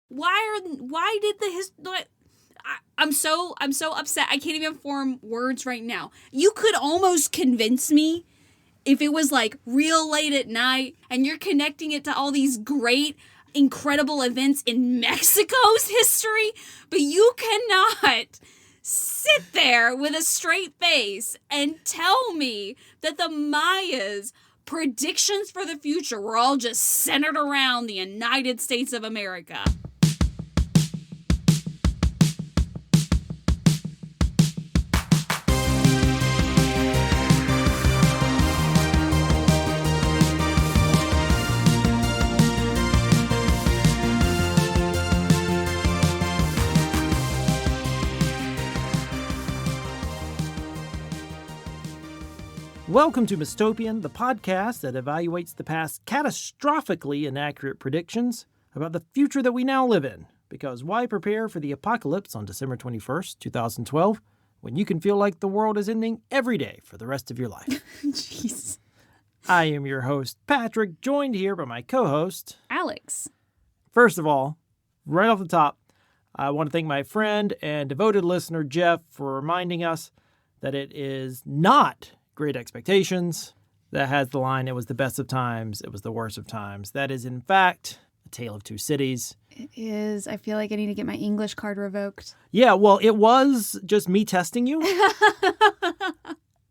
Why did I'm so upset. I can't even form words right now. You could almost convince me if it was like real late at night and you're connecting it to all these great, incredible events in Mexico's history, but you cannot sit there with a straight face and tell me that the Mayas' predictions for the future were all just centered around the United States of America. Welcome to Mystopian, the podcast that evaluates the past catastrophically inaccurate predictions about the future that we now live in. Because why prepare for the apocalypse on December 21st, 2012, when you can feel like the world is ending every day for the rest of your life? Jeez. I am your host, Patrick, joined here by my co-host, Alex. First of all, right off the top, I want to thank my friend and devoted listener, Jeff, for reminding us that it is not Great Expectations that has the line, "It was the best of times, it was the worst of times." That is, in fact, A Tale of Two Cities. It is. I feel like I need to get my English card revoked. Yeah, well, it was just me testing you.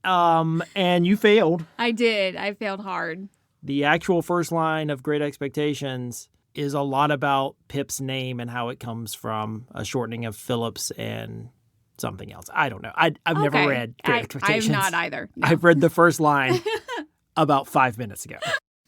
And you failed. I did. I failed hard. The actual first line of Great Expectations is a lot about Pip's name and how it comes from a shortening of Phillips and something else. I don't know. I've never read Great Expectations. I'm not either. No. I've read the first line about 5 minutes ago.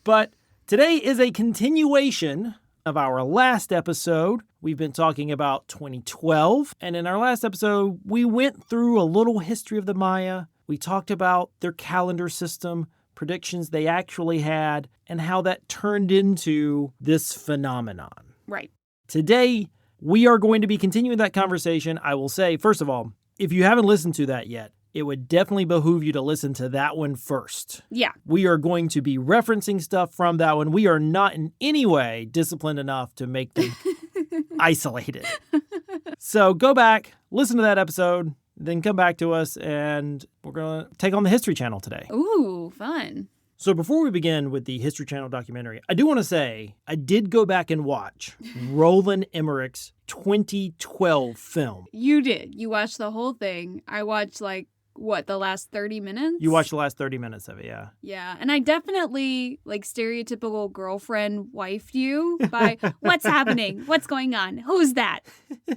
But today is a continuation of our last episode. We've been talking about 2012. And in our last episode, we went through a little history of the Maya. We talked about their calendar system, predictions they actually had, and how that turned into this phenomenon. Right. Today, we are going to be continuing that conversation. I will say, first of all, if you haven't listened to that yet, it would definitely behoove you to listen to that one first. Yeah. We are going to be referencing stuff from that one. We are not in any way disciplined enough to make them isolated. So go back, listen to that episode, then come back to us, and we're going to take on the History Channel today. Ooh, fun. So before we begin with the History Channel documentary, I do want to say I did go back and watch Roland Emmerich's 2012 film. You did. You watched the whole thing. I watched the last 30 minutes? You watched the last 30 minutes of it, yeah. Yeah, and I definitely, stereotypical girlfriend wifed you by, what's happening? What's going on? Who's that?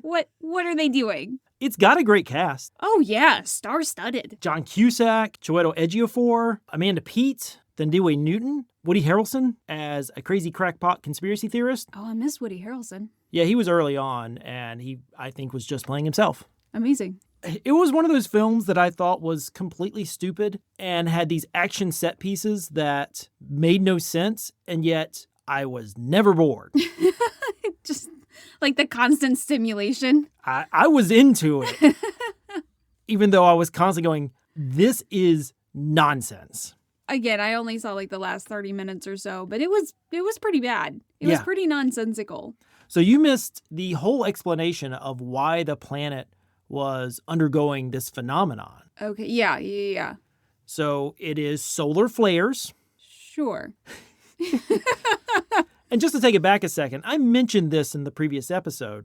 What are they doing? It's got a great cast. Oh, yeah, star-studded. John Cusack, Chiwetel Ejiofor, Amanda Peet, Thandiwe Newton, Woody Harrelson as a crazy crackpot conspiracy theorist. Oh, I miss Woody Harrelson. Yeah, he was early on, and he, I think, was just playing himself. Amazing. It was one of those films that I thought was completely stupid and had these action set pieces that made no sense, and yet I was never bored. Just like the constant stimulation. I was into it, even though I was constantly going, this is nonsense. Again, I only saw the last 30 minutes or so, but it was pretty bad. It was pretty nonsensical. So you missed the whole explanation of why the planet was undergoing this phenomenon. Okay, yeah. So it is solar flares. Sure. And just to take it back a second, I mentioned this in the previous episode,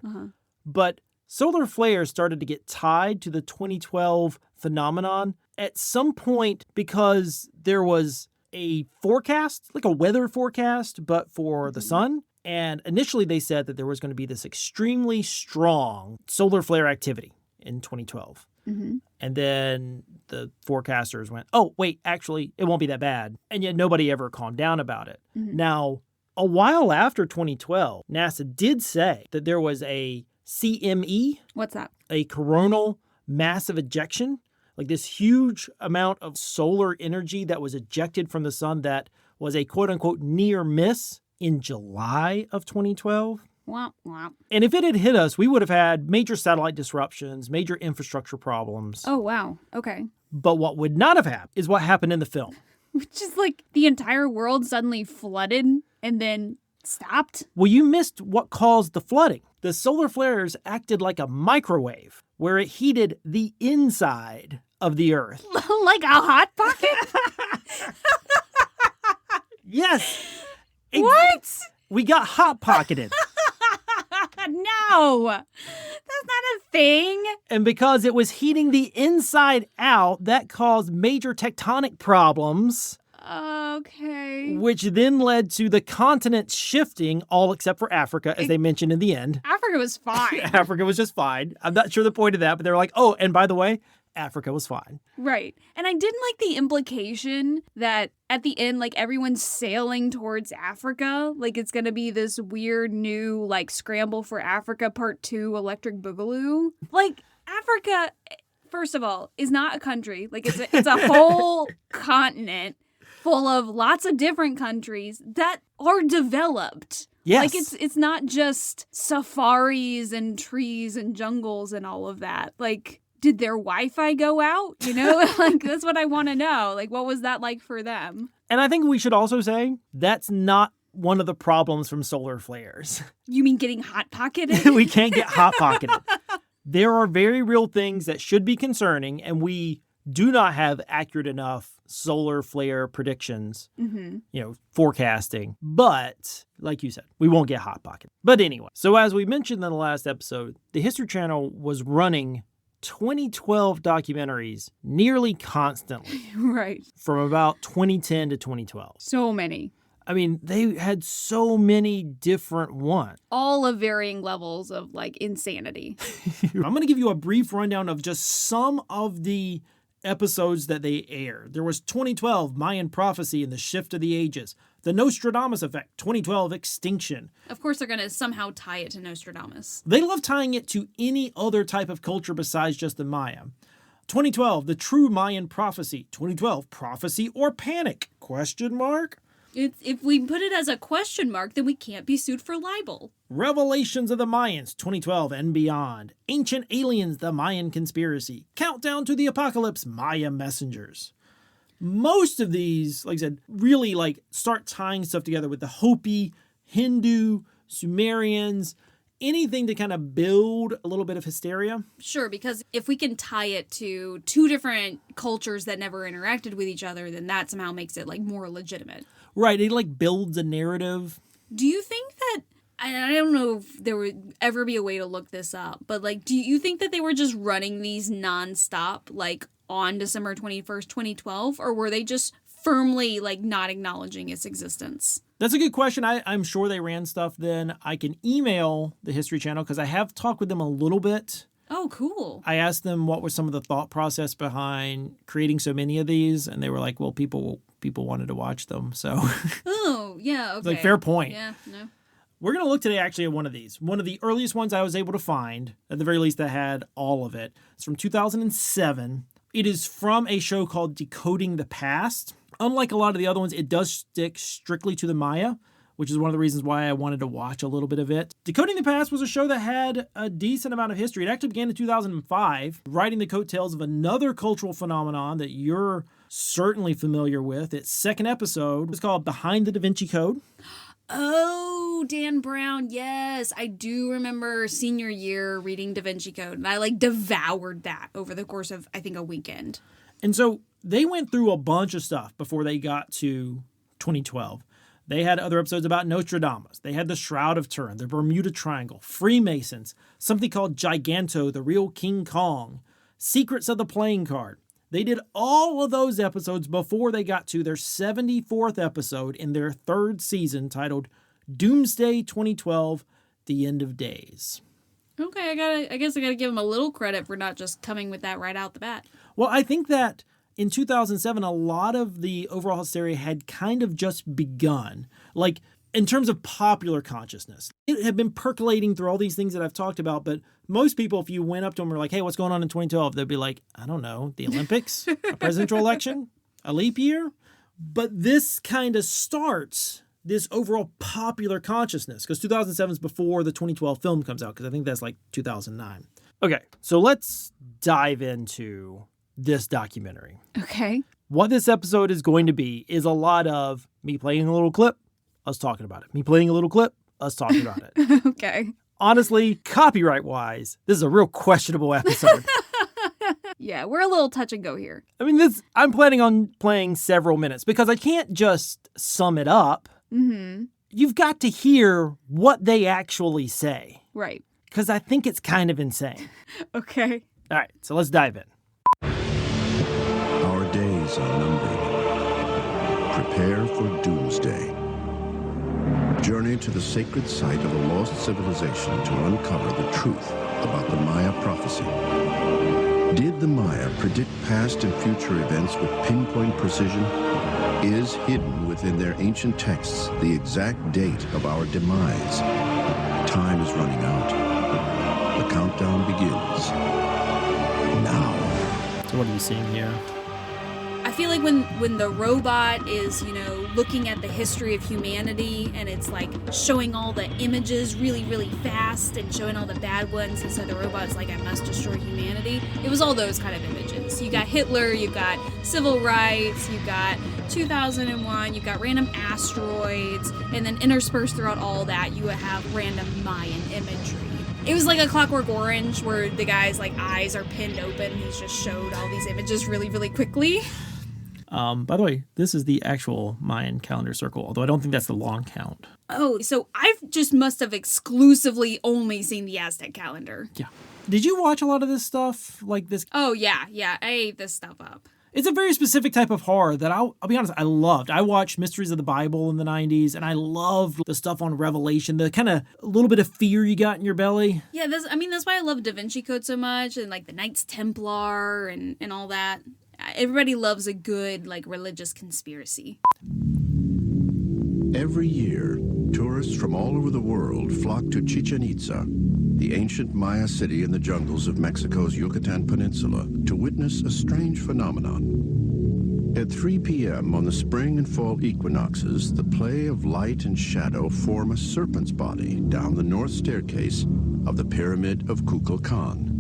but solar flares started to get tied to the 2012 phenomenon at some point because there was a forecast, like a weather forecast, but for the sun. And initially they said that there was going to be this extremely strong solar flare activity in 2012. Mm-hmm. And then the forecasters went, oh, wait, actually, it won't be that bad. And yet nobody ever calmed down about it. Mm-hmm. Now, a while after 2012, NASA did say that there was a CME. What's that? A coronal massive ejection, like this huge amount of solar energy that was ejected from the sun that was a quote-unquote near miss in July of 2012. Wow, wow. And if it had hit us, we would have had major satellite disruptions, major infrastructure problems. Oh, wow. Okay. But what would not have happened is what happened in the film. Which is the entire world suddenly flooded and then stopped? Well, you missed what caused the flooding. The solar flares acted like a microwave where it heated the inside of the Earth. Like a hot pocket? Yes. What? We got hot pocketed. No, that's not a thing. And because it was heating the inside out, that caused major tectonic problems. Okay. Which then led to the continent shifting, all except for Africa, as they mentioned in the end. Africa was fine. Africa was just fine. I'm not sure the point of that, but they were like, oh, and by the way, Africa was fine. Right. And I didn't like the implication that at the end, like, everyone's sailing towards Africa. Like, it's going to be this weird new, like, Scramble for Africa Part 2 Electric Boogaloo. Like, Africa, first of all, is not a country. Like, it's a whole continent full of lots of different countries that are developed. Yes. Like, it's not just safaris and trees and jungles and all of that. Like, did their Wi-Fi go out? You know, like, that's what I want to know. Like, what was that like for them? And I think we should also say that's not one of the problems from solar flares. You mean getting hot-pocketed? We can't get hot-pocketed. There are very real things that should be concerning, and we do not have accurate enough solar flare predictions, forecasting. But, like you said, we won't get hot-pocketed. But anyway, so as we mentioned in the last episode, the History Channel was running 2012 documentaries nearly constantly. Right. From about 2010 to 2012. So many. I mean, they had so many different ones. All of varying levels of, like, insanity. I'm going to give you a brief rundown of just some of the episodes that they aired. There was 2012, Mayan Prophecy and the Shift of the Ages. The Nostradamus Effect, 2012, Extinction. Of course, they're going to somehow tie it to Nostradamus. They love tying it to any other type of culture besides just the Maya. 2012, The True Mayan Prophecy. 2012, Prophecy or Panic? Question mark? If we put it as a question mark, then we can't be sued for libel. Revelations of the Mayans, 2012 and Beyond. Ancient Aliens, The Mayan Conspiracy. Countdown to the Apocalypse, Maya Messengers. Most of these, like I said, really like start tying stuff together with the Hopi, Hindu, Sumerians, anything to kind of build a little bit of hysteria. Sure, because if we can tie it to two different cultures that never interacted with each other, then that somehow makes it like more legitimate. Right, it like builds a narrative. Do you think that, I don't know if there would ever be a way to look this up, but like, do you think that they were just running these nonstop, like on December 21st, 2012, or were they just firmly like not acknowledging its existence? That's a good question. I'm sure they ran stuff then. I can email the History Channel because I have talked with them a little bit. Oh, cool. I asked them what was some of the thought process behind creating so many of these, and they were like, well, people wanted to watch them, so. Oh, yeah, okay. Like, fair point. Yeah, no. We're going to look today actually at one of these. One of the earliest ones I was able to find, at the very least that had all of it. It's from 2007. It is from a show called Decoding the Past. Unlike a lot of the other ones, it does stick strictly to the Maya, which is one of the reasons why I wanted to watch a little bit of it. Decoding the Past was a show that had a decent amount of history. It actually began in 2005, riding the coattails of another cultural phenomenon that you're certainly familiar with. Its second episode was called Behind the Da Vinci Code. Oh, Dan Brown. Yes, I do remember senior year reading Da Vinci Code, and I like devoured that over the course of, I think, a weekend. And so they went through a bunch of stuff before they got to 2012. They had other episodes about Nostradamus. They had the Shroud of Turin, the Bermuda Triangle, Freemasons, something called Giganto, the real King Kong, Secrets of the Playing Card. They did all of those episodes before they got to their 74th episode in their third season titled Doomsday 2012, The End of Days. Okay, I guess I gotta give them a little credit for not just coming with that right out the bat. Well, I think that in 2007, a lot of the overall hysteria had kind of just begun. Like, in terms of popular consciousness, it had been percolating through all these things that I've talked about, but most people, if you went up to them and were like, hey, what's going on in 2012? They'd be like, I don't know, the Olympics, a presidential election, a leap year. But this kind of starts this overall popular consciousness, because 2007 is before the 2012 film comes out, because I think that's like 2009. Okay, so let's dive into this documentary. Okay. What this episode is going to be is a lot of me playing a little clip, us talking about it. Me playing a little clip, us talking about it. Okay. Honestly, copyright-wise, this is a real questionable episode. Yeah, we're a little touch and go here. I mean, I'm planning on playing several minutes because I can't just sum it up. Mm-hmm. You've got to hear what they actually say. Right. Because I think it's kind of insane. Okay. All right, so let's dive in. Our days are numbered. Prepare for Doomsday. Journey to the sacred site of a lost civilization to uncover the truth about the Maya prophecy. Did the Maya predict past and future events with pinpoint precision? Is hidden within their ancient texts the exact date of our demise? Time is running out. The countdown begins now. So what are you seeing here? I feel like when the robot is, looking at the history of humanity and it's like showing all the images really, really fast and showing all the bad ones, and so the robot's like, I must destroy humanity. It was all those kind of images. You got Hitler, you got civil rights, you got 2001, you got random asteroids, and then interspersed throughout all that, you would have random Mayan imagery. It was like a Clockwork Orange where the guy's like eyes are pinned open. He's just showed all these images really, really quickly. By the way, this is the actual Mayan calendar circle, although I don't think that's the long count. Oh, so I just must have exclusively only seen the Aztec calendar. Yeah. Did you watch a lot of this stuff like this? Oh, yeah. I ate this stuff up. It's a very specific type of horror that I'll be honest, I loved. I watched Mysteries of the Bible in the 90s, and I loved the stuff on Revelation, the kind of a little bit of fear you got in your belly. Yeah, that's why I love Da Vinci Code so much, and like the Knights Templar and all that. Everybody loves a good, like, religious conspiracy. Every year, tourists from all over the world flock to Chichen Itza, the ancient Maya city in the jungles of Mexico's Yucatan Peninsula, to witness a strange phenomenon. At 3 p.m. on the spring and fall equinoxes, the play of light and shadow form a serpent's body down the north staircase of the Pyramid of Kukulkan.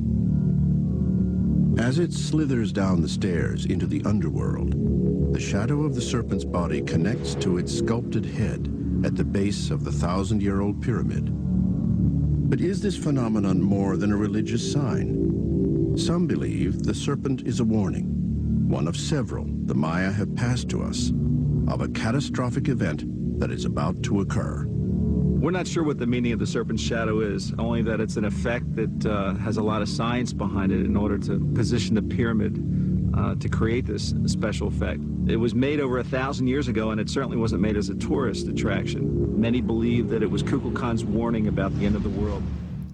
As it slithers down the stairs into the underworld, the shadow of the serpent's body connects to its sculpted head at the base of the 1,000-year-old pyramid. But is this phenomenon more than a religious sign? Some believe the serpent is a warning, one of several the Maya have passed to us, of a catastrophic event that is about to occur. We're not sure what the meaning of the serpent's shadow is, only that it's an effect that has a lot of science behind it in order to position the pyramid to create this special effect. It was made over 1,000 years ago, and it certainly wasn't made as a tourist attraction. Many believe that it was Kukulkan's warning about the end of the world.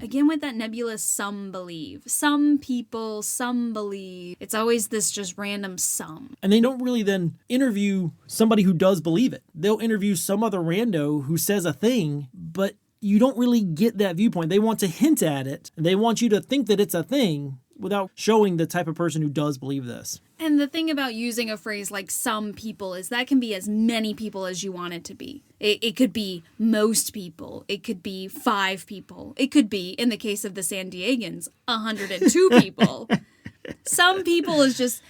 Again with that nebulous some believe. Some people, some believe. It's always this just random some. And they don't really then interview somebody who does believe it. They'll interview some other rando who says a thing, but you don't really get that viewpoint. They want to hint at it, and they want you to think that it's a thing without showing the type of person who does believe this. And the thing about using a phrase like some people is that can be as many people as you want it to be. It could be most people. It could be 5 people. It could be, in the case of the San Diegans, 102 people. Some people is just,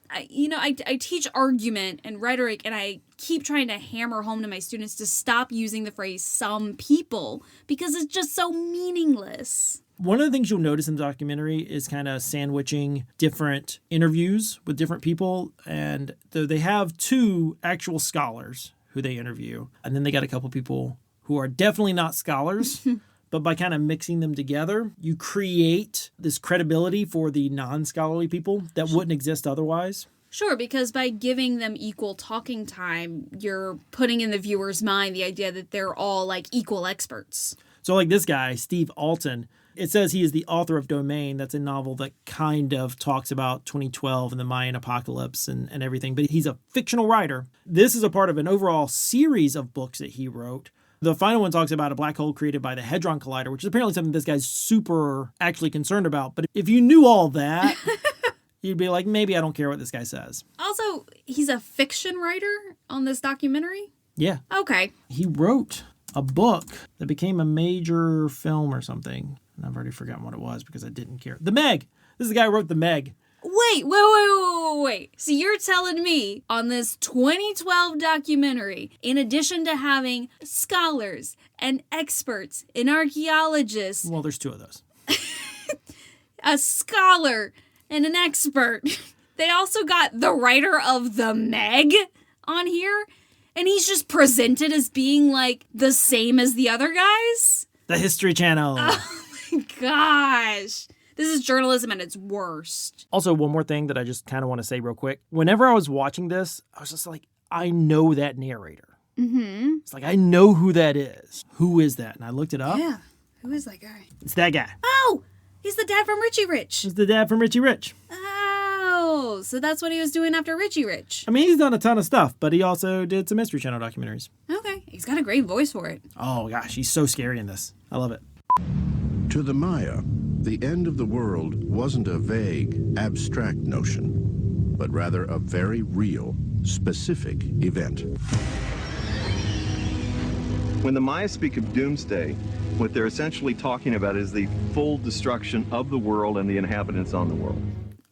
I teach argument and rhetoric, and I keep trying to hammer home to my students to stop using the phrase some people because it's just so meaningless. One of the things you'll notice in the documentary is kind of sandwiching different interviews with different people. And they have 2 actual scholars who they interview. And then they got a couple people who are definitely not scholars. But by kind of mixing them together, you create this credibility for the non-scholarly people that wouldn't exist otherwise. Sure, because by giving them equal talking time, you're putting in the viewer's mind the idea that they're all like equal experts. So like this guy, Steve Alton, it says he is the author of Domain. That's a novel that kind of talks about 2012 and the Mayan apocalypse and everything. But he's a fictional writer. This is a part of an overall series of books that he wrote. The final one talks about a black hole created by the Hadron Collider, which is apparently something this guy's super actually concerned about. But if you knew all that, you'd be like, maybe I don't care what this guy says. Also, he's a fiction writer on this documentary? Yeah. Okay. He wrote a book that became a major film or something. And I've already forgotten what it was because I didn't care. The Meg. This is the guy who wrote The Meg. Wait. So you're telling me on this 2012 documentary, in addition to having scholars and experts and archaeologists, Well, there's two of those. a scholar and an expert, they also got the writer of The Meg on here, and he's just presented as being like the same as the other guys? The History Channel. Oh my gosh. This is journalism at its worst. Also, one more thing that I just kind of want to say real quick. Whenever I was watching this, I was just like, I know that narrator. Mm-hmm. It's like, I know who that is. Who is that? And I looked it up. Yeah. Who is that guy? It's that guy. Oh, he's the dad from Richie Rich. It's the dad from Richie Rich. Oh, so that's what he was doing after Richie Rich. I mean, he's done a ton of stuff, but he also did some History Channel documentaries. Okay. He's got a great voice for it. Oh, gosh, he's so scary in this. I love it. To the Maya, the end of the world wasn't a vague, abstract notion, but rather a very real, specific event. When the Maya speak of doomsday, what they're essentially talking about is the full destruction of the world and the inhabitants on the world.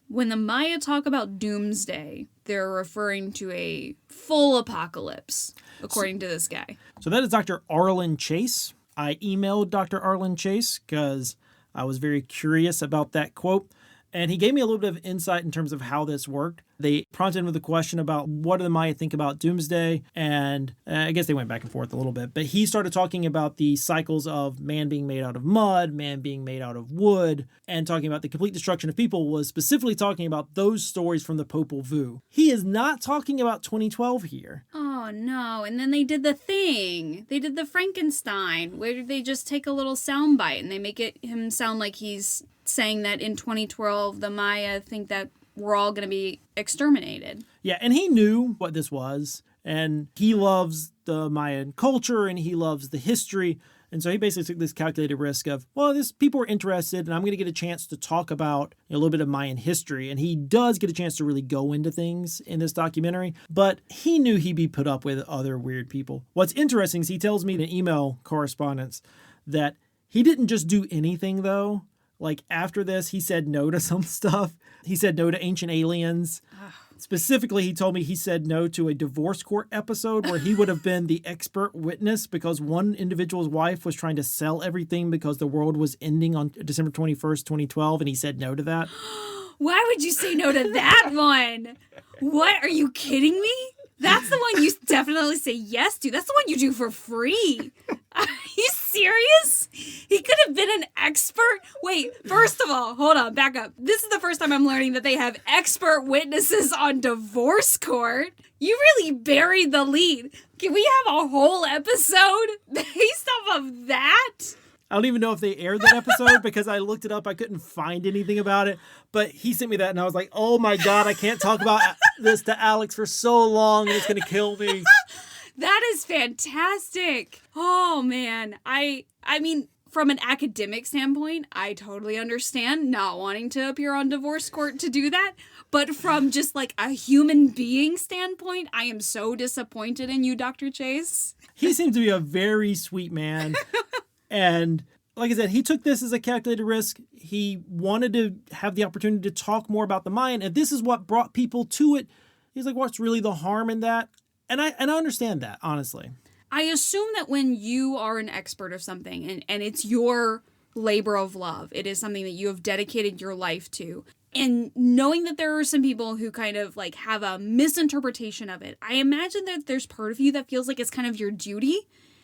When the Maya talk about doomsday, they're referring to a full apocalypse, according to this guy. So that is Dr. Arlen Chase. I emailed Dr. Arlen Chase because I was very curious about that quote. And he gave me a little bit of insight in terms of how this worked. They prompted him with a question about what do the Maya think about doomsday. And I guess they went back and forth a little bit. But he started talking about the cycles of man being made out of mud, man being made out of wood, and talking about the complete destruction of people, was specifically talking about those stories from the Popol Vuh. He is not talking about 2012 here. Oh, no. And then they did the thing. They did the Frankenstein, where they just take a little soundbite and they make him sound like he's saying that in 2012, the Maya think that we're all going to be exterminated. Yeah, and he knew what this was, and he loves the Mayan culture, and he loves the history, and so he basically took this calculated risk of, well, people are interested, and I'm going to get a chance to talk about a little bit of Mayan history, and he does get a chance to really go into things in this documentary, but he knew he'd be put up with other weird people. What's interesting is he tells me in an email correspondence that he didn't just do anything, though. Like, after this, he said no to some stuff. He said no to Ancient Aliens. Specifically, he told me he said no to a divorce court episode where he would have been the expert witness because one individual's wife was trying to sell everything because the world was ending on December 21st, 2012, and he said no to that. Why would you say no to that one? What? Are you kidding me? That's the one you definitely say yes to. That's the one you do for free. Are you serious? He could have been an expert. Wait, first of all, hold on, back up. This is the first time I'm learning that they have expert witnesses on divorce court. You really buried the lead. Can we have a whole episode based off of that? I don't even know if they aired that episode because I looked it up. I couldn't find anything about it. But he sent me that, and I was like, oh, my God, I can't talk about this to Alex for so long, and it's going to kill me. That is fantastic. Oh, man. I mean, from an academic standpoint, I totally understand not wanting to appear on divorce court to do that. But from just like a human being standpoint, I am so disappointed in you, Dr. Chase. He seems to be a very sweet man. And like I said, he took this as a calculated risk. He wanted to have the opportunity to talk more about the Mayan, and this is what brought people to it. He's like, what's really the harm in that? And I understand that, honestly. I assume that when you are an expert of something and it's your labor of love, it is something that you have dedicated your life to, and knowing that there are some people who kind of like have a misinterpretation of it, I imagine that there's part of you that feels like it's kind of your duty.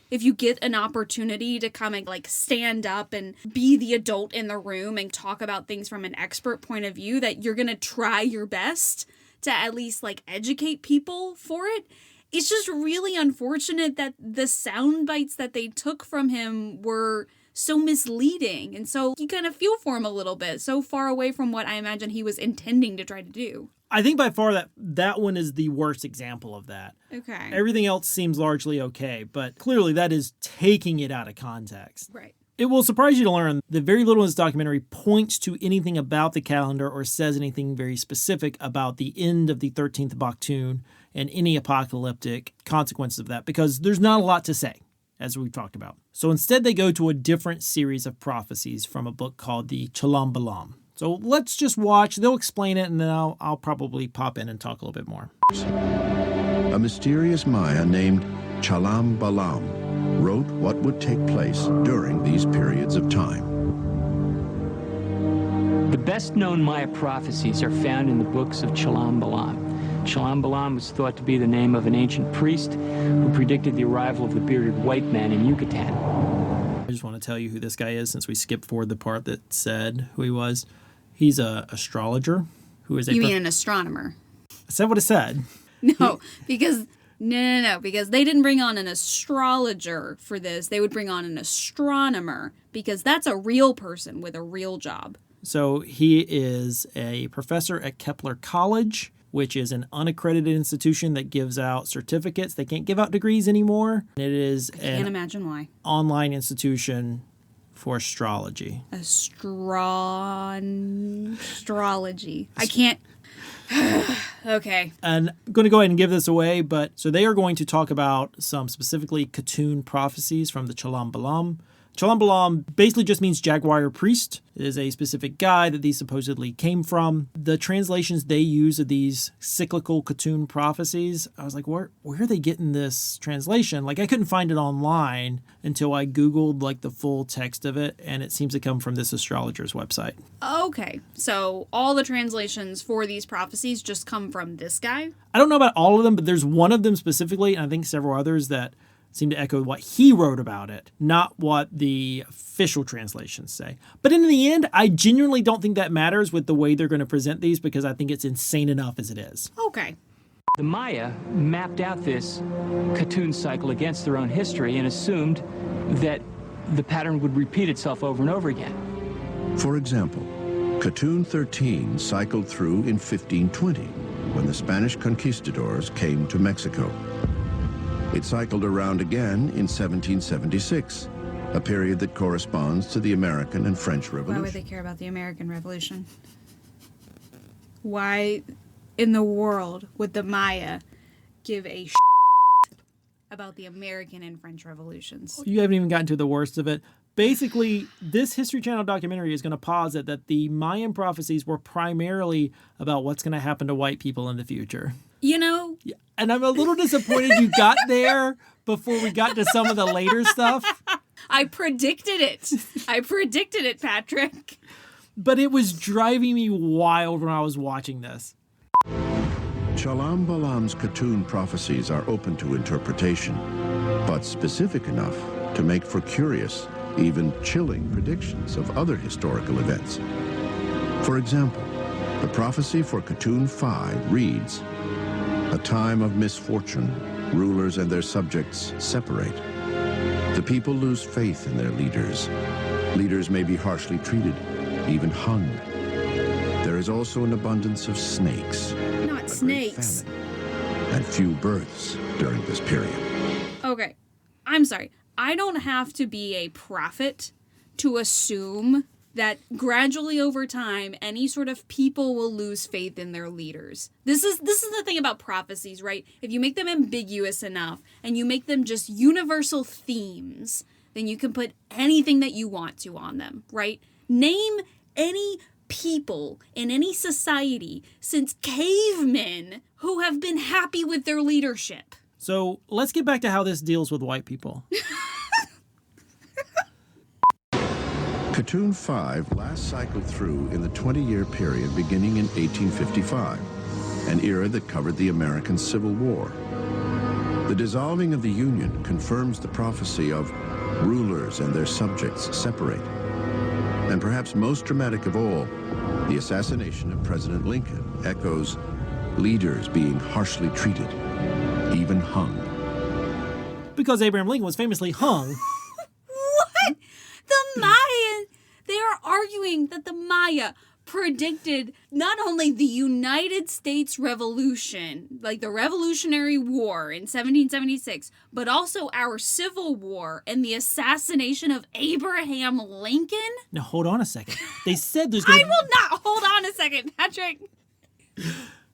If you get an opportunity to come and like stand up and be the adult in the room and talk about things from an expert point of view, that you're going to try your best to at least like educate people for it. It's just really unfortunate that the sound bites that they took from him were so misleading. And so you kind of feel for him a little bit, so far away from what I imagine he was intending to try to do. I think by far that one is the worst example of that. Okay. Everything else seems largely okay, but clearly that is taking it out of context. Right. It will surprise you to learn that very little in this documentary points to anything about the calendar or says anything very specific about the end of the 13th Baktun and any apocalyptic consequences of that, because there's not a lot to say, as we've talked about. So instead they go to a different series of prophecies from a book called the Chalam Balam. So let's just watch. They'll explain it, and then I'll probably pop in and talk a little bit more. A mysterious Maya named Chalam Balam wrote what would take place during these periods of time. The best-known Maya prophecies are found in the books of Chalam Balam. Chalam Balam was thought to be the name of an ancient priest who predicted the arrival of the bearded white man in Yucatan. I just want to tell you who this guy is since we skipped forward the part that said who he was. He's an astrologer who is a... You mean an astronomer? I said what it said. No, because... No, because they didn't bring on an astrologer for this. They would bring on an astronomer because that's a real person with a real job. So he is a professor at Kepler College, which is an unaccredited institution that gives out certificates. They can't give out degrees anymore. It is I can't imagine why. Online institution for astrology. Astrology. I can't... Okay. And I'm going to go ahead and give this away, but so they are going to talk about some specifically Khatoon prophecies from the Chalam Balam. Chalam Balam basically just means jaguar priest. It is a specific guy that these supposedly came from. The translations they use of these cyclical Khatoon prophecies, I was like, where are they getting this translation? Like, I couldn't find it online until I Googled like the full text of it, and it seems to come from this astrologer's website. Okay. So all the translations for these prophecies just come from this guy? I don't know about all of them, but there's one of them specifically, and I think several others that seem to echo what he wrote about it, not what the official translations say. But in the end, I genuinely don't think that matters with the way they're going to present these because I think it's insane enough as it is. Okay. The Maya mapped out this Khatoon cycle against their own history and assumed that the pattern would repeat itself over and over again. For example, Khatoon 13 cycled through in 1520 when the Spanish conquistadors came to Mexico. It cycled around again in 1776, a period that corresponds to the American and French Revolution. Why would they care about the American Revolution? Why in the world would the Maya give a about the American and French Revolutions? You haven't even gotten to the worst of it. Basically, this History Channel documentary is going to posit that the Mayan prophecies were primarily about what's going to happen to white people in the future. You know... Yeah. And I'm a little disappointed you got there before we got to some of the later stuff. I predicted it, Patrick. But it was driving me wild when I was watching this. Chalam Balam's Khatoon prophecies are open to interpretation, but specific enough to make for curious, even chilling predictions of other historical events. For example, the prophecy for Khatoon 5 reads, "A time of misfortune, rulers and their subjects separate. The people lose faith in their leaders. Leaders may be harshly treated, even hung. There is also an abundance of snakes. Not snakes. And few births during this period." Okay, I'm sorry. I don't have to be a prophet to assume that gradually over time, any sort of people will lose faith in their leaders. This is the thing about prophecies, right? If you make them ambiguous enough and you make them just universal themes, then you can put anything that you want to on them, right? Name any people in any society since cavemen who have been happy with their leadership. So let's get back to how this deals with white people. Khatoon 5 last cycled through in the 20-year period beginning in 1855, an era that covered the American Civil War. The dissolving of the Union confirms the prophecy of rulers and their subjects separate. And perhaps most dramatic of all, the assassination of President Lincoln echoes leaders being harshly treated, even hung. Because Abraham Lincoln was famously hung. What? The Mayan, they are arguing that the Maya predicted not only the United States Revolution, like the Revolutionary War in 1776, but also our Civil War and the assassination of Abraham Lincoln? Now, hold on a second. They said there's I will not. Hold on a second, Patrick.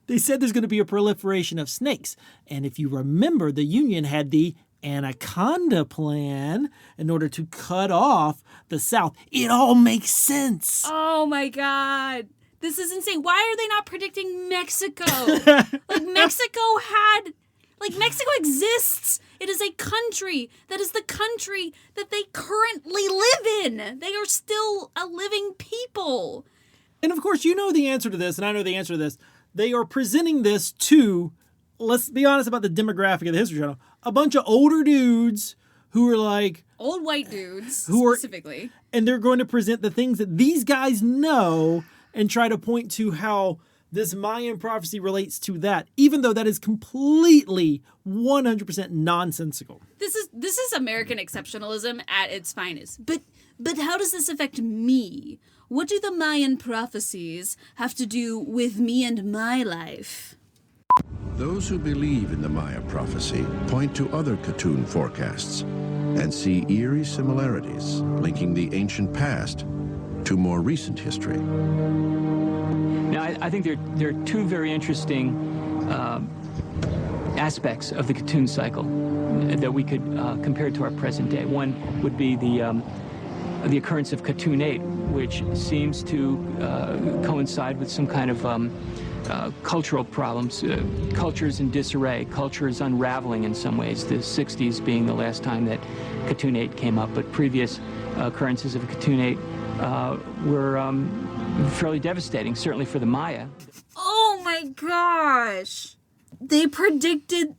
They said there's going to be a proliferation of snakes. And if you remember, the Union had the anaconda plan in order to cut off the South. It all makes sense. Oh my God. This is insane. Why are they not predicting Mexico? Mexico exists. It is a country that is the country that they currently live in. They are still a living people. And of course, you know the answer to this, and I know the answer to this. They are presenting this to, let's be honest about the demographic of the History Channel, a bunch of older dudes who are like... Old white dudes, specifically. And they're going to present the things that these guys know and try to point to how this Mayan prophecy relates to that, even though that is completely 100% nonsensical. This is American exceptionalism at its finest. But how does this affect me? What do the Mayan prophecies have to do with me and my life? Those who believe in the Maya prophecy point to other Khatun forecasts and see eerie similarities linking the ancient past to more recent history. Now, I think there are two very interesting aspects of the Khatun cycle that we could compare to our present day. One would be the occurrence of Khatun 8, which seems to coincide with some kind of cultural problems. Culture's in disarray. Culture is unraveling in some ways, the 60s being the last time that Khatun 8 came up, but previous occurrences of Khatun 8 were fairly devastating, certainly for the Maya. Oh my gosh. They predicted...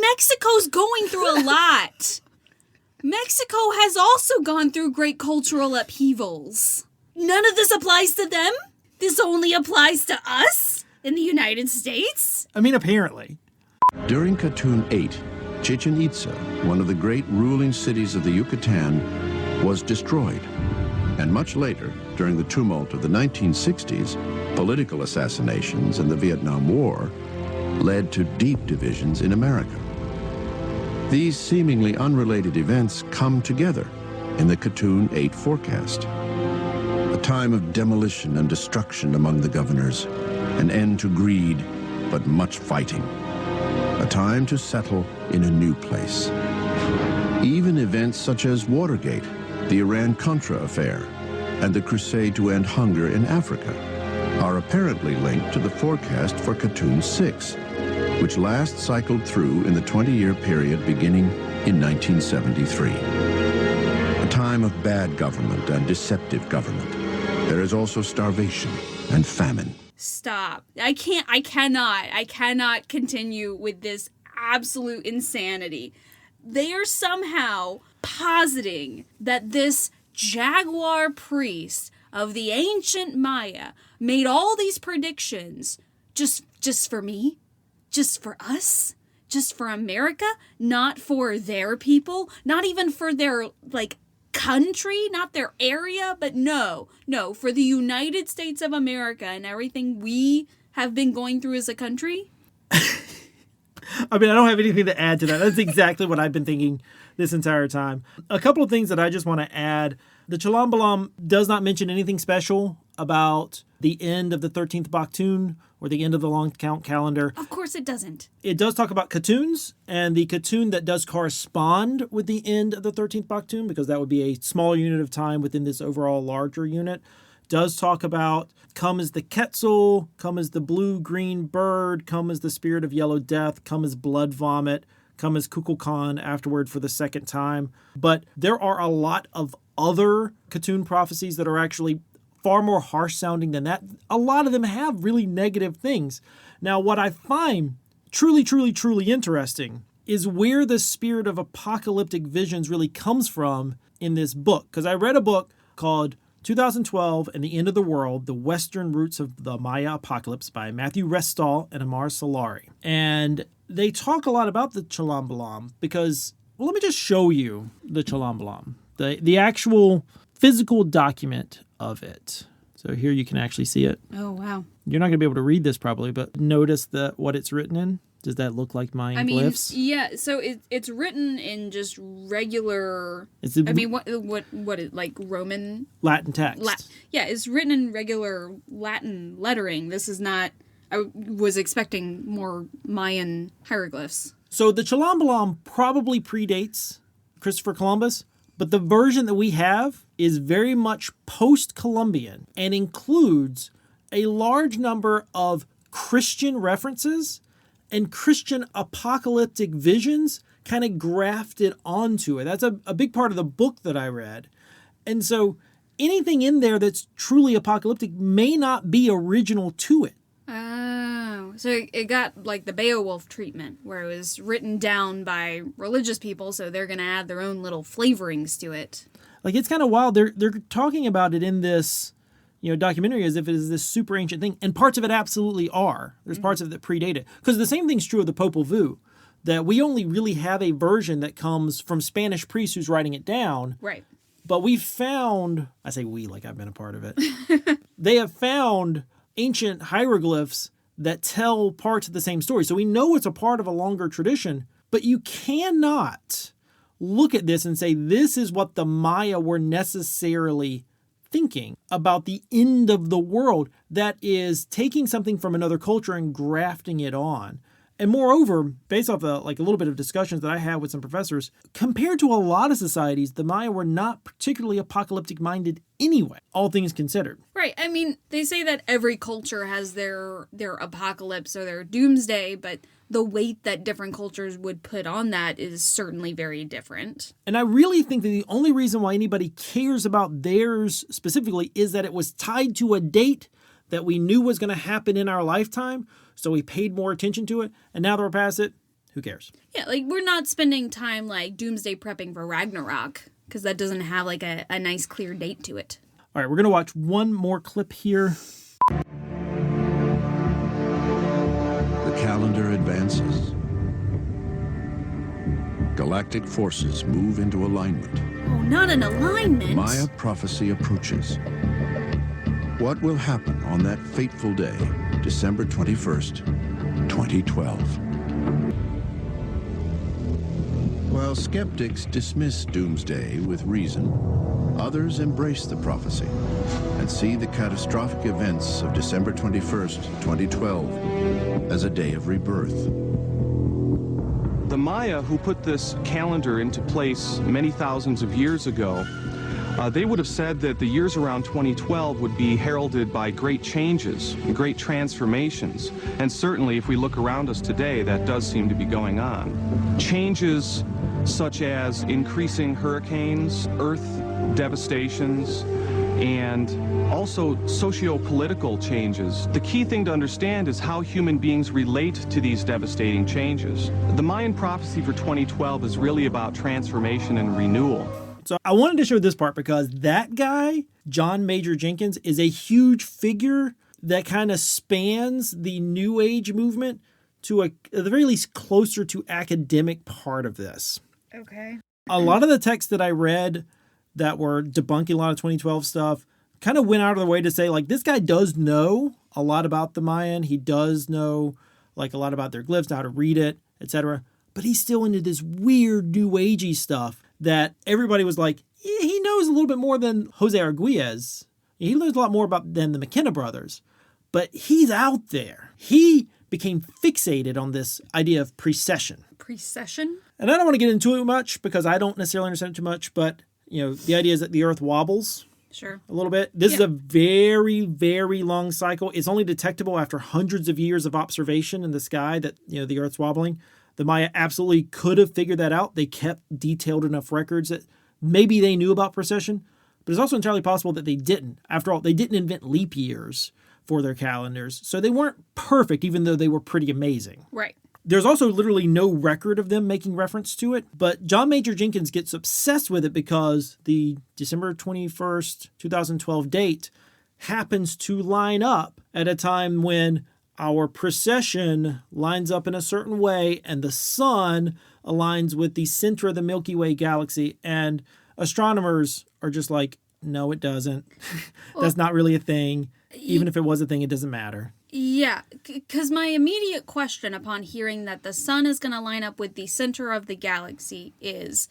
Mexico's going through a lot. Mexico has also gone through great cultural upheavals. None of this applies to them? This only applies to us in the United States? Apparently. During Khatun 8, Chichen Itza, one of the great ruling cities of the Yucatan, was destroyed. And much later, during the tumult of the 1960s, political assassinations and the Vietnam War led to deep divisions in America. These seemingly unrelated events come together in the Khatun 8 forecast. A time of demolition and destruction among the governors, an end to greed, but much fighting. A time to settle in a new place. Even events such as Watergate, the Iran-Contra affair, and the crusade to end hunger in Africa are apparently linked to the forecast for Khatun 6, which last cycled through in the 20-year period beginning in 1973. A time of bad government and deceptive government. There is also starvation and famine. Stop. I cannot continue with this absolute insanity. They are somehow positing that this jaguar priest of the ancient Maya made all these predictions just for me, just for us, just for America, not for their people, not even for their country, not their area, but no, for the United States of America and everything we have been going through as a country. I don't have anything to add to that. That's exactly what I've been thinking this entire time. A couple of things that I just want to add. The Chalam Balam does not mention anything special about the end of the 13th Baktun or the end of the Long Count calendar. Of course it doesn't. It does talk about Khatuns and the Khatun that does correspond with the end of the 13th Baktun, because that would be a small unit of time within this overall larger unit. Does talk about come as the Quetzal, come as the blue-green bird, come as the spirit of yellow death, come as blood vomit, come as Kukulkan afterward for the second time. But there are a lot of other Khatun prophecies that are actually far more harsh sounding than that. A lot of them have really negative things. Now, what I find truly, truly, truly interesting is where the spirit of apocalyptic visions really comes from in this book. Because I read a book called 2012 and the End of the World, The Western Roots of the Maya Apocalypse by Matthew Restall and Amar Solari. And they talk a lot about the Chalam Balam because, well, let me just show you the Chalam Balam, the actual physical document of it. So here you can actually see it. Oh, wow. You're not going to be able to read this probably, but notice what it's written in. Does that look like Mayan glyphs? Yeah, so it's written in just regular... Roman... Latin text. It's written in regular Latin lettering. This is not... I was expecting more Mayan hieroglyphs. So the Chalambalam probably predates Christopher Columbus, but the version that we have is very much post-Columbian and includes a large number of Christian references and Christian apocalyptic visions kind of grafted onto it. That's a big part of the book that I read. And so anything in there that's truly apocalyptic may not be original to it. Oh, so it got like the Beowulf treatment, where it was written down by religious people, so they're going to add their own little flavorings to it. Like, it's kind of wild. They're talking about it in this, documentary as if it is this super ancient thing, and parts of it absolutely are. There's parts of it that predate it. Because the same thing's true of the Popol Vuh, that we only really have a version that comes from Spanish priests who's writing it down. Right. But we found, I say we like I've been a part of it, they have found ancient hieroglyphs that tell parts of the same story. So we know it's a part of a longer tradition, but you cannot look at this and say this is what the Maya were necessarily thinking about the end of the world. That is taking something from another culture and grafting it on. And moreover, based off a little bit of discussions that I had with some professors, compared to a lot of societies, the Maya were not particularly apocalyptic minded anyway, all things considered. Right. I mean, they say that every culture has their apocalypse or their doomsday, but the weight that different cultures would put on that is certainly very different. And I really think that the only reason why anybody cares about theirs specifically is that it was tied to a date that we knew was going to happen in our lifetime, so we paid more attention to it, and now that we're past it, who cares? Yeah, like, we're not spending time, like, doomsday prepping for Ragnarok, because that doesn't have, like, a nice, clear date to it. All right, we're going to watch one more clip here. The calendar advances. Galactic forces move into alignment. Oh, not an alignment! Maya prophecy approaches. What will happen on that fateful day, December 21st, 2012? While skeptics dismiss Doomsday with reason, others embrace the prophecy and see the catastrophic events of December 21st, 2012 as a day of rebirth. The Maya, who put this calendar into place many thousands of years ago, they would have said that the years around 2012 would be heralded by great changes, great transformations. And certainly, if we look around us today, that does seem to be going on. Changes such as increasing hurricanes, earth devastations, and also socio-political changes. The key thing to understand is how human beings relate to these devastating changes. The Mayan prophecy for 2012 is really about transformation and renewal. So I wanted to show this part because that guy, John Major Jenkins, is a huge figure that kind of spans the New Age movement to at the very least closer to academic part of this. Okay. A lot of the texts that I read that were debunking a lot of 2012 stuff kind of went out of their way to say, like, this guy does know a lot about the Mayan. He does know, like, a lot about their glyphs, how to read it, etc. But he's still into this weird New Agey stuff that everybody was like, yeah, he knows a little bit more than Jose Arguelles. He knows a lot more than the McKenna brothers. But he's out there. He became fixated on this idea of precession. Precession? And I don't want to get into it much because I don't necessarily understand it too much, but, the idea is that the Earth wobbles. Sure. A little bit. This is a very, very long cycle. It's only detectable after hundreds of years of observation in the sky that, the Earth's wobbling. The Maya absolutely could have figured that out. They kept detailed enough records that maybe they knew about precession, but it's also entirely possible that they didn't. After all, they didn't invent leap years for their calendars, so they weren't perfect, even though they were pretty amazing. Right. There's also literally no record of them making reference to it, but John Major Jenkins gets obsessed with it because the December 21st, 2012 date happens to line up at a time when our precession lines up in a certain way and the sun aligns with the center of the Milky Way galaxy, and astronomers are just like, no, it doesn't. That's not really a thing. Even if it was a thing, it doesn't matter. Yeah, because my immediate question upon hearing that the sun is going to line up with the center of the galaxy is,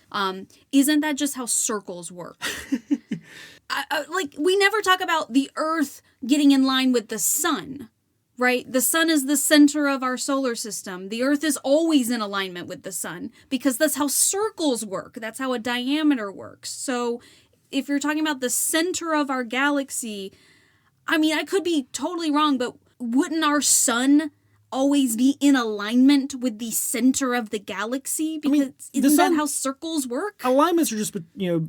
isn't that just how circles work? We never talk about the Earth getting in line with the sun. right? The sun is the center of our solar system. The Earth is always in alignment with the sun because that's how circles work. That's how a diameter works. So if you're talking about the center of our galaxy, I mean, I could be totally wrong, but wouldn't our sun always be in alignment with the center of the galaxy? Because isn't that how circles work? Alignments are just,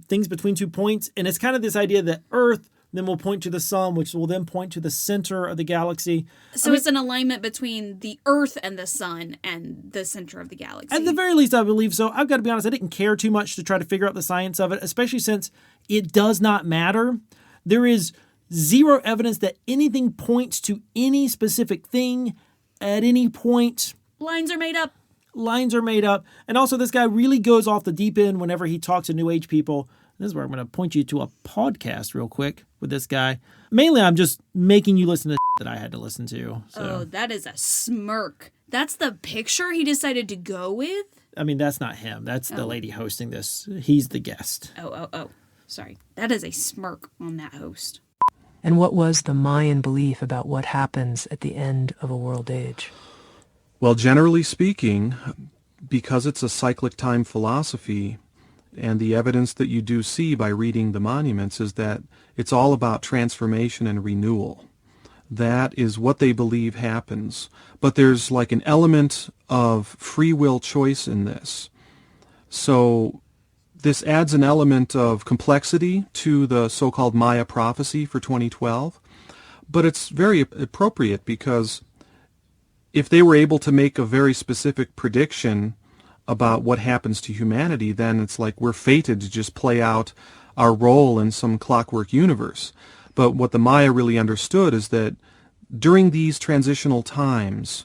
things between 2 points. And it's kind of this idea that Earth then will point to the sun, which will then point to the center of the galaxy. So it's an alignment between the Earth and the sun and the center of the galaxy. At the very least, I believe so. I've got to be honest, I didn't care too much to try to figure out the science of it, especially since it does not matter. There is zero evidence that anything points to any specific thing at any point. Lines are made up. Lines are made up. And also, this guy really goes off the deep end whenever he talks to New Age people. This is where I'm going to point you to a podcast real quick with this guy. Mainly, I'm just making you listen to that I had to listen to. So. Oh, that is a smirk. That's the picture he decided to go with? I mean, that's not him. That's the lady hosting this. He's the guest. Oh. Sorry. That is a smirk on that host. And what was the Mayan belief about what happens at the end of a world age? Well, generally speaking, because it's a cyclic time philosophy, and the evidence that you do see by reading the monuments is that it's all about transformation and renewal. That is what they believe happens. But there's like an element of free will choice in this. So this adds an element of complexity to the so-called Maya prophecy for 2012. But it's very appropriate because if they were able to make a very specific prediction about what happens to humanity, then it's like we're fated to just play out our role in some clockwork universe. But what the Maya really understood is that during these transitional times,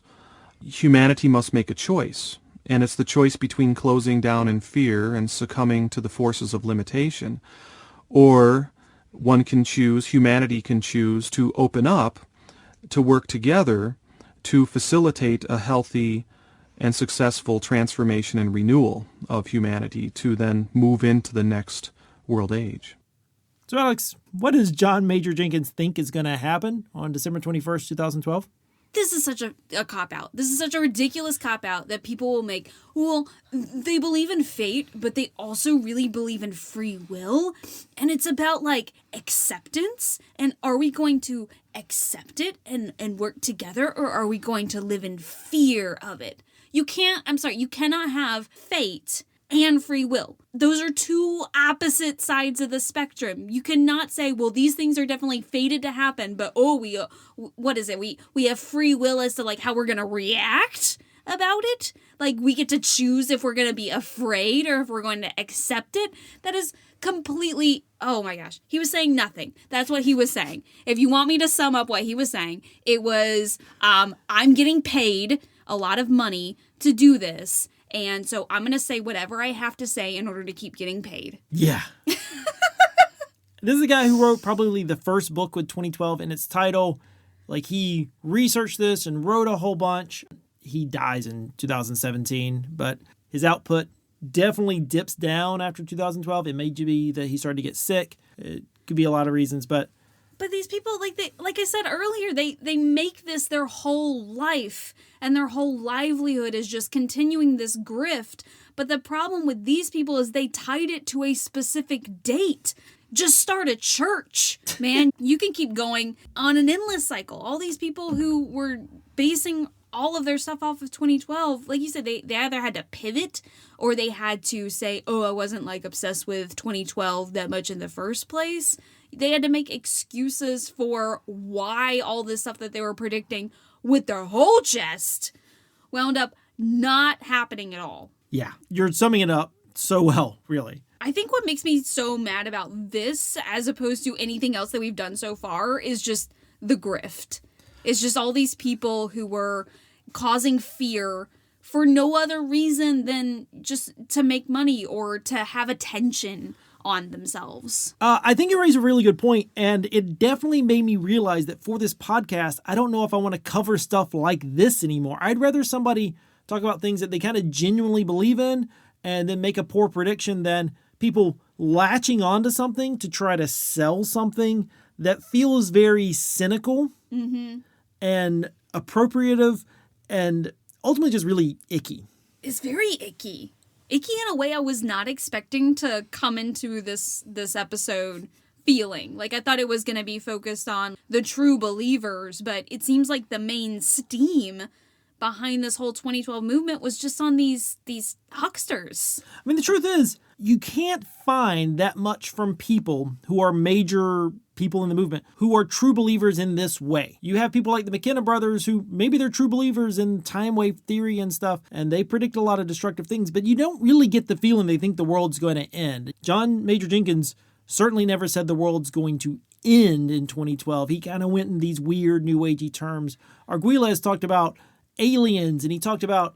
humanity must make a choice. And it's the choice between closing down in fear and succumbing to the forces of limitation. Or one can choose, humanity can choose to open up, to work together, to facilitate a healthy and successful transformation and renewal of humanity to then move into the next world age. So, Alex, what does John Major Jenkins think is going to happen on December 21st, 2012? This is such a cop-out. This is such a ridiculous cop-out that people will make. Well, they believe in fate, but they also really believe in free will. And it's about, acceptance. And are we going to accept it and work together, or are we going to live in fear of it? You cannot have fate and free will. Those are two opposite sides of the spectrum. You cannot say, well, these things are definitely fated to happen, but we have free will as to how we're going to react about it. We get to choose if we're going to be afraid or if we're going to accept it. That is completely, oh my gosh. He was saying nothing. That's what he was saying. If you want me to sum up what he was saying, it was, I'm getting paid a lot of money to do this, and so I'm going to say whatever I have to say in order to keep getting paid. Yeah. This is a guy who wrote probably the first book with 2012 in its title. He researched this and wrote a whole bunch. He dies in 2017, but his output definitely dips down after 2012. It may be that he started to get sick. It could be a lot of reasons, but these people, like I said earlier, they make this their whole life, and their whole livelihood is just continuing this grift. But the problem with these people is they tied it to a specific date. Just start a church, man. You can keep going on an endless cycle. All these people who were basing all of their stuff off of 2012, like you said, they either had to pivot or they had to say, oh, I wasn't obsessed with 2012 that much in the first place. They had to make excuses for why all this stuff that they were predicting with their whole chest wound up not happening at all. Yeah, you're summing it up so well, really. I think what makes me so mad about this, as opposed to anything else that we've done so far, is just the grift. It's just all these people who were causing fear for no other reason than just to make money or to have attention on themselves. I think you raise a really good point, and it definitely made me realize that for this podcast, I don't know if I want to cover stuff like this anymore. I'd rather somebody talk about things that they kind of genuinely believe in and then make a poor prediction than people latching onto something to try to sell something that feels very cynical. Mm-hmm. and appropriative and ultimately just really icky. It's very icky. Icky in a way I was not expecting to come into this episode feeling. Like, I thought it was going to be focused on the true believers, but it seems like the main steam behind this whole 2012 movement was just on these hucksters. I mean, the truth is, you can't find that much from people who are major people in the movement who are true believers in this way. You have people like the McKenna brothers who maybe they're true believers in time wave theory and stuff, and they predict a lot of destructive things, but you don't really get the feeling they think the world's going to end. John Major Jenkins certainly never said the world's going to end in 2012. He kind of went in these weird new agey terms. Arguelles talked about aliens, and he talked about,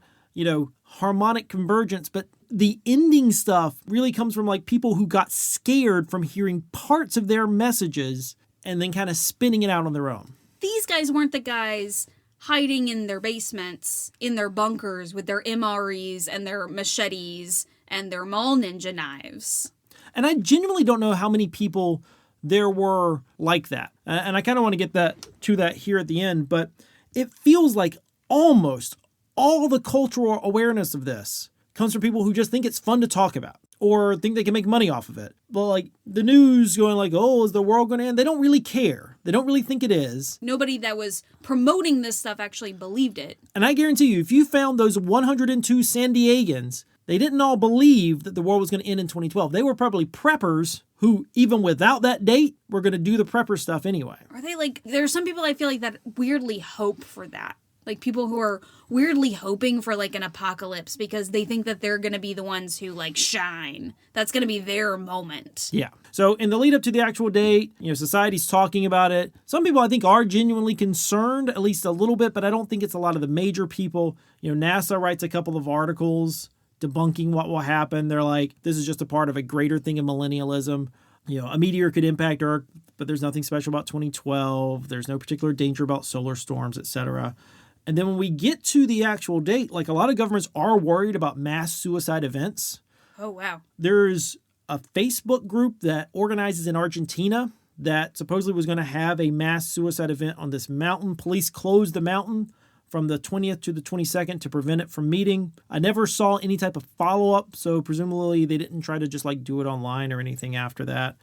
harmonic convergence, but the ending stuff really comes from like people who got scared from hearing parts of their messages and then kind of spinning it out on their own. These guys weren't the guys hiding in their basements, in their bunkers with their MREs and their machetes and their mall ninja knives. And I genuinely don't know how many people there were like that. And I kind of want to get to that here at the end, but it feels like almost all the cultural awareness of this comes from people who just think it's fun to talk about or think they can make money off of it. But like the news going like, oh, is the world going to end? They don't really care. They don't really think it is. Nobody that was promoting this stuff actually believed it. And I guarantee you, if you found those 102 San Diegans, they didn't all believe that the world was going to end in 2012. They were probably preppers who, even without that date, were going to do the prepper stuff anyway. Are they like, there are some people I feel like that weirdly hope for that. Like people who are weirdly hoping for like an apocalypse because they think that they're going to be the ones who like shine. That's going to be their moment. Yeah. So in the lead up to the actual date, society's talking about it. Some people I think are genuinely concerned, at least a little bit, but I don't think it's a lot of the major people. NASA writes a couple of articles debunking what will happen. They're like, this is just a part of a greater thing of millennialism. A meteor could impact Earth, but there's nothing special about 2012. There's no particular danger about solar storms, etc. And then when we get to the actual date, like a lot of governments are worried about mass suicide events. Oh, wow. There's a Facebook group that organizes in Argentina that supposedly was going to have a mass suicide event on this mountain. Police closed the mountain from the 20th to the 22nd to prevent it from meeting. I never saw any type of follow-up, so presumably they didn't try to just like do it online or anything after that.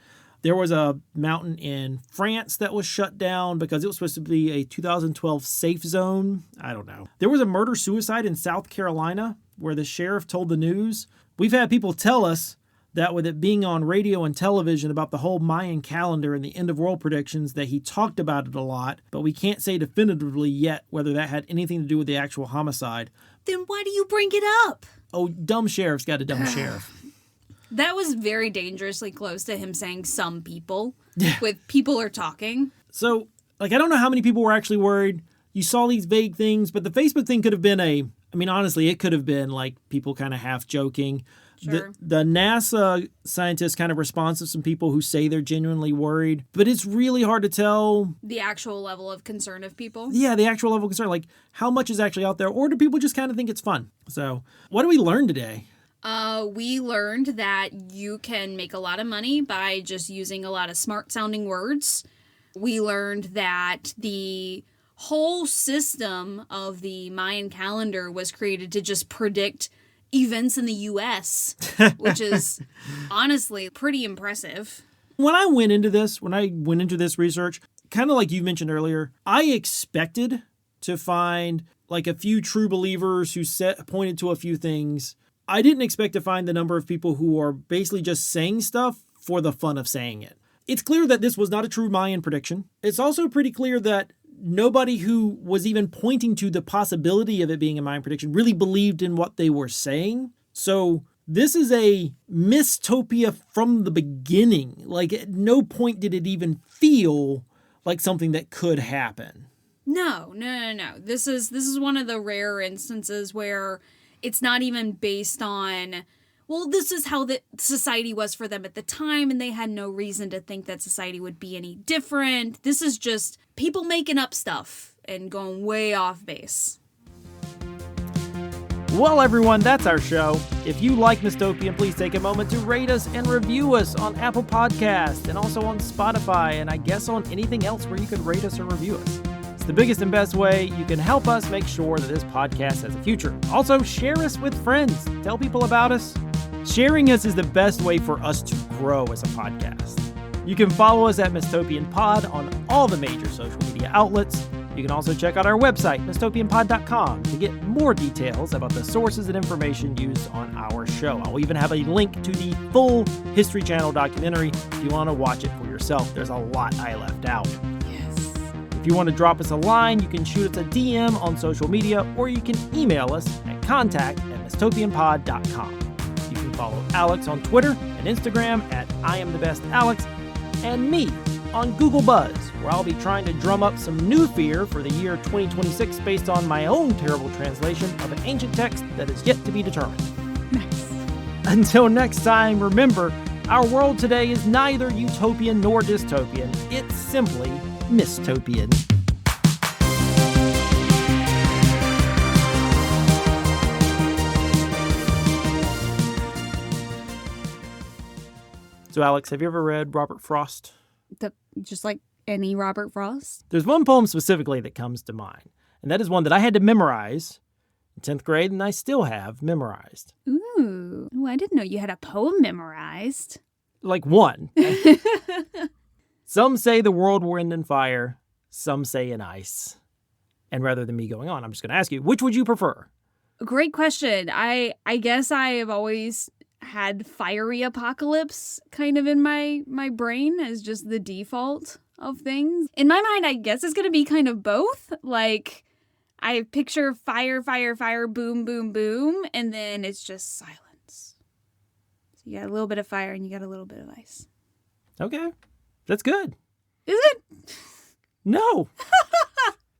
There was a mountain in France that was shut down because it was supposed to be a 2012 safe zone. I don't know. There was a murder-suicide in South Carolina where the sheriff told the news. We've had people tell us that with it being on radio and television about the whole Mayan calendar and the end of world predictions, that he talked about it a lot, but we can't say definitively yet whether that had anything to do with the actual homicide. Then why do you bring it up? Oh, dumb sheriff's got a dumb sheriff. That was very dangerously close to him saying some people. Yeah. With people are talking. So, I don't know how many people were actually worried. You saw these vague things, but the Facebook thing could have been honestly, it could have been like people kind of half joking. Sure. The NASA scientists kind of respond to some people who say they're genuinely worried, but it's really hard to tell The actual level of concern of people. Yeah, the actual level of concern, like how much is actually out there, or do people just kind of think it's fun? So, what did we learn today? We learned that you can make a lot of money by just using a lot of smart-sounding words. We learned that the whole system of the Mayan calendar was created to just predict events in the U.S., which is honestly pretty impressive. When I went into this research, kind of like you mentioned earlier, I expected to find like a few true believers who pointed to a few things. I didn't expect to find the number of people who are basically just saying stuff for the fun of saying it. It's clear that this was not a true Mayan prediction. It's also pretty clear that nobody who was even pointing to the possibility of it being a Mayan prediction really believed in what they were saying. So this is a mystopia from the beginning. Like at no point did it even feel like something that could happen. No. This is one of the rare instances where it's not even based on, well, this is how the society was for them at the time, and they had no reason to think that society would be any different. This is just people making up stuff and going way off base. Well, everyone, that's our show. If you like Mystopian, please take a moment to rate us and review us on Apple Podcasts and also on Spotify, and I guess on anything else where you could rate us or review us. It's the biggest and best way you can help us make sure that this podcast has a future. Also, share us with friends. Tell people about us. Sharing us is the best way for us to grow as a podcast. You can follow us at Mystopian Pod on all the major social media outlets. You can also check out our website, mystopianpod.com, to get more details about the sources and information used on our show. I'll even have a link to the full History Channel documentary if you want to watch it for yourself. There's a lot I left out. Yes. If you want to drop us a line, you can shoot us a DM on social media, or you can email us at contact@mystopianpod.com. You can follow Alex on Twitter and Instagram at IamTheBestAlex, and me on Google Buzz, where I'll be trying to drum up some new fear for the year 2026 based on my own terrible translation of an ancient text that is yet to be determined. Nice. Until next time, remember, our world today is neither utopian nor dystopian. It's simply mystopian. So, Alex, have you ever read Robert Frost? Just like any Robert Frost? There's one poem specifically that comes to mind, and that is one that I had to memorize in 10th grade, and I still have memorized. Ooh, I didn't know you had a poem memorized. Like one. Some say the world will end in fire, some say in ice. And rather than me going on, I'm just going to ask you, which would you prefer? Great question. I guess I have always had fiery apocalypse kind of in my brain as just the default of things. In my mind, I guess it's going to be kind of both. Like, I picture fire, fire, fire, boom, boom, boom, and then it's just silence. So you got a little bit of fire and you got a little bit of ice. Okay, that's good. Is it? No.